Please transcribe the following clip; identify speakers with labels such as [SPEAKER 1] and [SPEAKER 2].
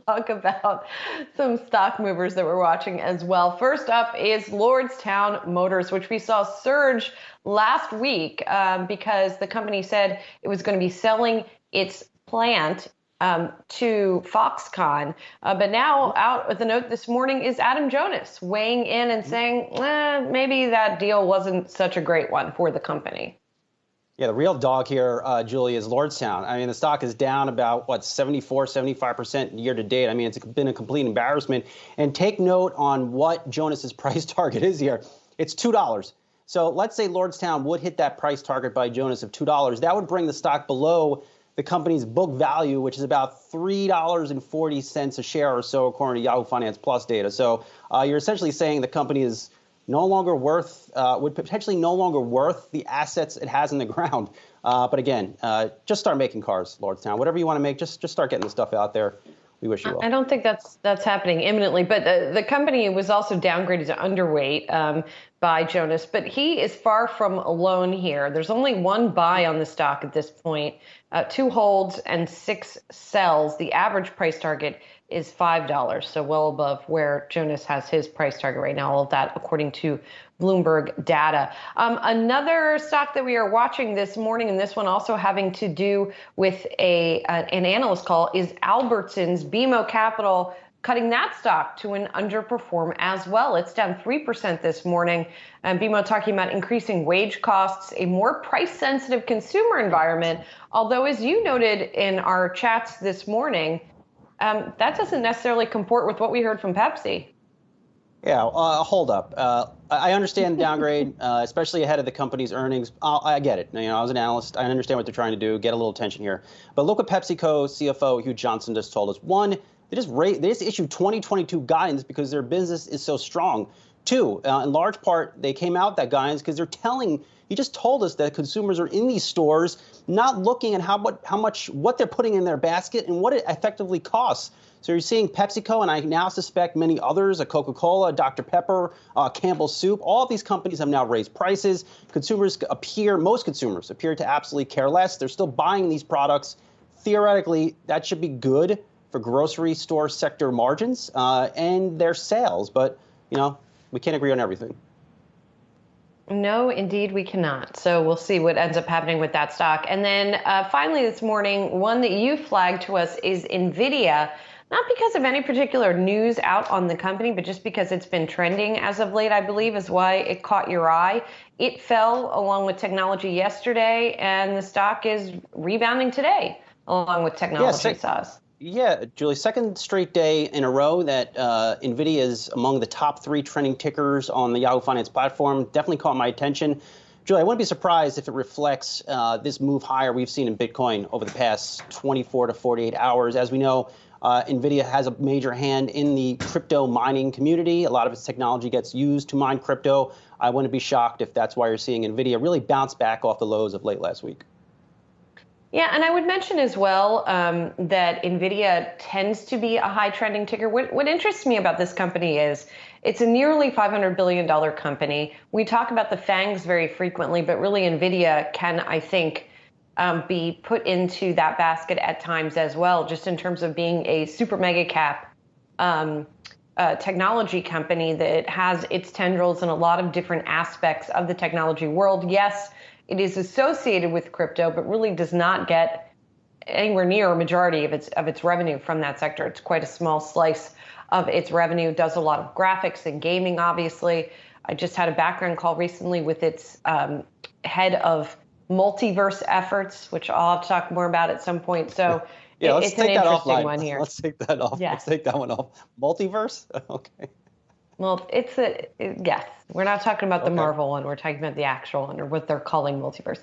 [SPEAKER 1] talk about some stock movers that we're watching as well. First up is Lordstown Motors, which we saw surge last week because the company said it was going to be selling its plant to Foxconn. But now out with a note this morning is Adam Jonas weighing in and saying, maybe that deal wasn't such a great one for the company.
[SPEAKER 2] Yeah, the real dog here, Julie, is Lordstown. I mean, the stock is down about, 75% year to date. I mean, it's been a complete embarrassment. And take note on what Jonas's price target is here. It's $2. So let's say Lordstown would hit that price target by Jonas of $2. That would bring the stock below the company's book value, which is about $3.40 a share or so, according to Yahoo Finance Plus data. So you're essentially saying the company is no longer worth, would potentially no longer worth the assets it has in the ground. But again, just start making cars, Lordstown. Whatever you want to make, just start getting the stuff out there. We wish you well.
[SPEAKER 1] I don't think that's happening imminently, but the company was also downgraded to underweight by Jonas. But he is far from alone here. There's only one buy on the stock at this point, 2 holds and 6 sells. The average price target is $5, so well above where Jonas has his price target right now. All of that according to Bloomberg data. Another stock that we are watching this morning, and this one also having to do with an analyst call, is Albertsons. BMO Capital cutting that stock to an underperform as well. It's down 3% this morning. BMO talking about increasing wage costs, a more price-sensitive consumer environment. Although, as you noted in our chats this morning, that doesn't necessarily comport with what we heard from Pepsi.
[SPEAKER 2] Yeah, hold up. I understand downgrade, especially ahead of the company's earnings. I get it. I was an analyst. I understand what they're trying to do, get a little attention here. But look what PepsiCo CFO Hugh Johnson just told us. One, they just issued 2022 guidance because their business is so strong. Two, in large part, they came out with that guidance because he just told us that consumers are in these stores not looking at what they're putting in their basket and what it effectively costs. So you're seeing PepsiCo, and I now suspect many others, a Coca-Cola, Dr. Pepper, Campbell's Soup, all of these companies have now raised prices. Most consumers appear to absolutely care less. They're still buying these products. Theoretically, that should be good for grocery store sector margins and their sales. But, we can't agree on everything.
[SPEAKER 1] No, indeed, we cannot. So we'll see what ends up happening with that stock. And then finally this morning, one that you flagged to us is Nvidia, not because of any particular news out on the company, but just because it's been trending as of late, I believe, is why it caught your eye. It fell along with technology yesterday, and the stock is rebounding today along with technology size.
[SPEAKER 2] Yeah, Julie, second straight day in a row that Nvidia is among the top 3 trending tickers on the Yahoo Finance platform. Definitely caught my attention. Julie, I wouldn't be surprised if it reflects this move higher we've seen in Bitcoin over the past 24 to 48 hours. As we know, Nvidia has a major hand in the crypto mining community. A lot of its technology gets used to mine crypto. I wouldn't be shocked if that's why you're seeing Nvidia really bounce back off the lows of late last week.
[SPEAKER 1] Yeah, and I would mention as well that Nvidia tends to be a high trending ticker. What interests me about this company is it's a nearly $500 billion company. We talk about the FANGs very frequently, but really Nvidia can, I think, be put into that basket at times as well, just in terms of being a super mega cap technology company that has its tendrils in a lot of different aspects of the technology world. Yes, it is associated with crypto, but really does not get anywhere near a majority of its revenue from that sector. It's quite a small slice of its revenue. Does a lot of graphics and gaming, obviously. I just had a background call recently with its head of multiverse efforts, which I'll have to talk more about at some point. So
[SPEAKER 2] yeah,
[SPEAKER 1] it's an interesting one here.
[SPEAKER 2] Let's take that off.
[SPEAKER 1] Yes.
[SPEAKER 2] Let's take that one off. Multiverse? Okay.
[SPEAKER 1] Well, yes. We're not talking about the Marvel one. We're talking about the actual one, or what they're calling multiverse.